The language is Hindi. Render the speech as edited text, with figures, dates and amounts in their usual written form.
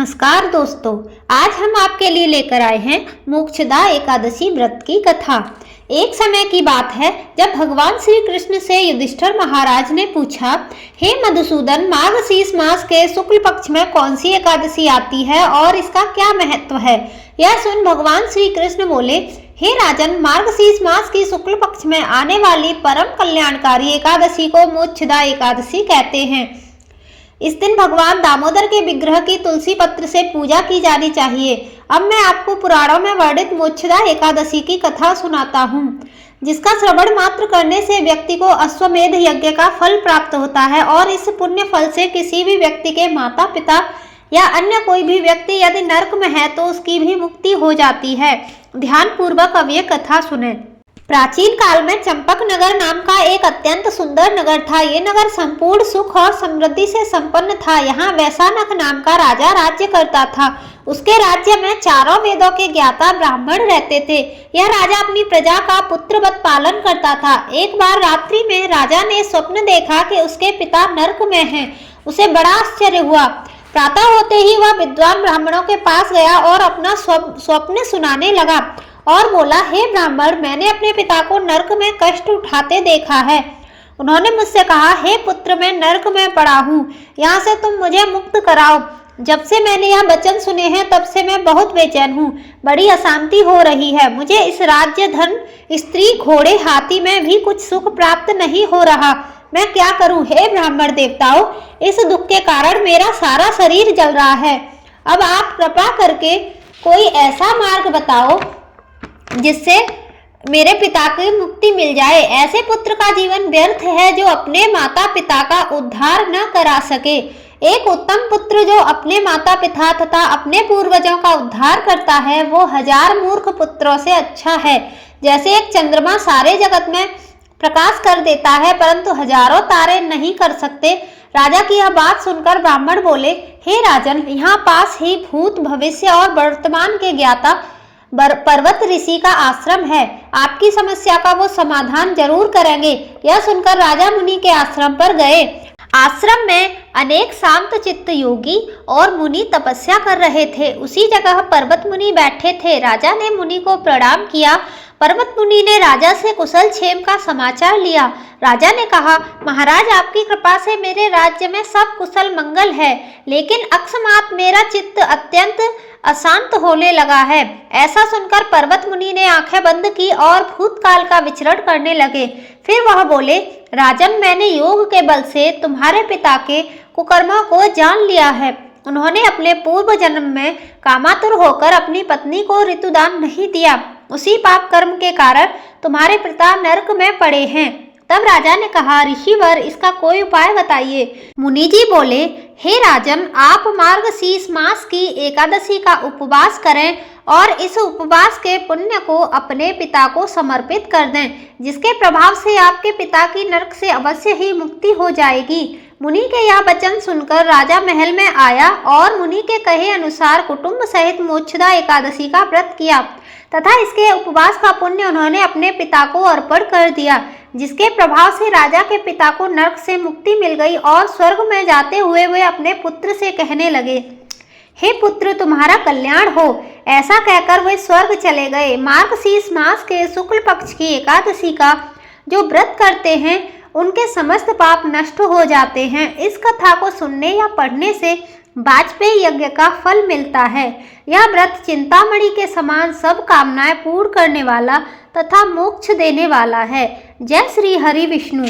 नमस्कार दोस्तों, आज हम आपके लिए लेकर आए हैं मोक्षदा एकादशी व्रत की कथा। एक समय की बात है जब भगवान श्री कृष्ण से युधिष्ठिर महाराज ने पूछा, हे मधुसूदन, मार्गशीर्ष मास के शुक्ल पक्ष में कौन सी एकादशी आती है और इसका क्या महत्व है। यह सुन भगवान श्री कृष्ण बोले, हे राजन, मार्गशीर्ष मास की शुक्ल पक्ष में आने वाली परम कल्याणकारी एकादशी को मोक्षदा एकादशी कहते हैं। इस दिन भगवान दामोदर के विग्रह की तुलसी पत्र से पूजा की जानी चाहिए। अब मैं आपको पुराणों में वर्णित मोक्षदा एकादशी की कथा सुनाता हूँ, जिसका श्रवण मात्र करने से व्यक्ति को अश्वमेध यज्ञ का फल प्राप्त होता है और इस पुण्य फल से किसी भी व्यक्ति के माता पिता या अन्य कोई भी व्यक्ति यदि नरक में है तो उसकी भी मुक्ति हो जाती है। ध्यान पूर्वक अब ये कथा सुने। प्राचीन काल में चंपक नगर नाम का एक अत्यंत सुंदर नगर था। ये नगर संपूर्ण सुख और समृद्धि से संपन्न था। यहाँ वैशानक नाम का राजा राज्य करता था। उसके राज्य में चारों वेदों के ज्ञाता ब्राह्मण रहते थे। यह राजा अपनी प्रजा का पुत्रवत पालन करता था। एक बार रात्रि में राजा ने स्वप्न देखा कि उसके पिता नरक में हैं। उसे बड़ा आश्चर्य हुआ। प्रातः होते ही वह विद्वान ब्राह्मणों के पास गया और अपना स्वप्न सुनाने लगा और बोला, हे ब्राह्मण, मैंने अपने पिता को नरक में कष्ट उठाते देखा है। उन्होंने मुझसे कहा, हे पुत्र, मैं नरक में पड़ा हूँ, यहाँ से तुम मुझे मुक्त कराओ। जब से मैंने यह वचन सुने हैं तब से मैं बहुत बेचैन हूँ। बड़ी अशांति हो रही है। मुझे इस राज्य, धन, स्त्री, घोड़े, हाथी में भी कुछ सुख प्राप्त नहीं हो रहा। मैं क्या करूँ? हे ब्राह्मण देवताओं, इस दुख के कारण मेरा सारा शरीर जल रहा है। अब आप कृपा करके कोई ऐसा मार्ग बताओ जिससे मेरे पिता की मुक्ति मिल जाए। ऐसे पुत्र का जीवन व्यर्थ है जो अपने माता पिता का उद्धार न करा सके। एक उत्तम पुत्र जो अपने माता पिता तथा अपने पूर्वजों का उद्धार करता है वो 1000 मूर्ख पुत्रों से अच्छा है। जैसे एक चंद्रमा सारे जगत में प्रकाश कर देता है परंतु हजारों तारे नहीं कर सकते। राजा की यह बात सुनकर ब्राह्मण बोले, हे राजन, यहाँ पास ही भूत, भविष्य और वर्तमान के ज्ञाता पर्वत ऋषि का आश्रम है। आपकी समस्या का वो समाधान जरूर करेंगे। यह सुनकर राजा मुनि के आश्रम पर गए। आश्रम में अनेक शांत चित्त योगी और मुनि तपस्या कर रहे थे। उसी जगह पर्वत मुनि बैठे थे। राजा ने मुनि को प्रणाम किया। पर्वत मुनि ने राजा से कुशल क्षेम का समाचार लिया। राजा ने कहा, महाराज, आपकी कृपा से मेरे राज्य में सब कुशल मंगल है, लेकिन अकस्मात मेरा चित्त अत्यंत अशांत होने लगा है। ऐसा सुनकर पर्वत मुनि ने आंखें बंद की और भूतकाल का विचरण करने लगे। फिर वह बोले, राजन, मैंने योग के बल से तुम्हारे पिता के कुकर्मों को जान लिया है। उन्होंने अपने पूर्व जन्म में कामातुर होकर अपनी पत्नी को ऋतुदान नहीं दिया। उसी पाप कर्म के कारण तुम्हारे पिता नरक में पड़े हैं। तब राजा ने कहा, ऋषिवर, इसका कोई उपाय बताइए। मुनि जी बोले, हे राजन, आप मार्गशीर्ष मास की एकादशी का उपवास करें और इस उपवास के पुण्य को अपने पिता को समर्पित कर दें, जिसके प्रभाव से आपके पिता की नरक से अवश्य ही मुक्ति हो जाएगी। मुनि के यह वचन सुनकर राजा महल में आया और मुनि के कहे अनुसार कुटुंब सहित मोक्षदा एकादशी का व्रत किया तथा इसके उपवास का पुण्य उन्होंने अपने पिता को अर्पण कर दिया, जिसके प्रभाव से राजा के पिता को नरक से मुक्ति मिल गई और स्वर्ग में जाते हुए वे अपने पुत्र से कहने लगे, हे पुत्र, तुम्हारा कल्याण हो। ऐसा कहकर वे स्वर्ग चले गए। मार्गशीर्ष मास के शुक्ल पक्ष की एकादशी का जो व्रत करते हैं उनके समस्त पाप नष्ट हो जाते हैं। इस कथा को सुनने या पढ़ने से वाजपेयी यज्ञ का फल मिलता है। यह व्रत चिंतामणि के समान सब कामनाएं पूर्ण करने वाला तथा मोक्ष देने वाला है। जय श्री हरि विष्णु।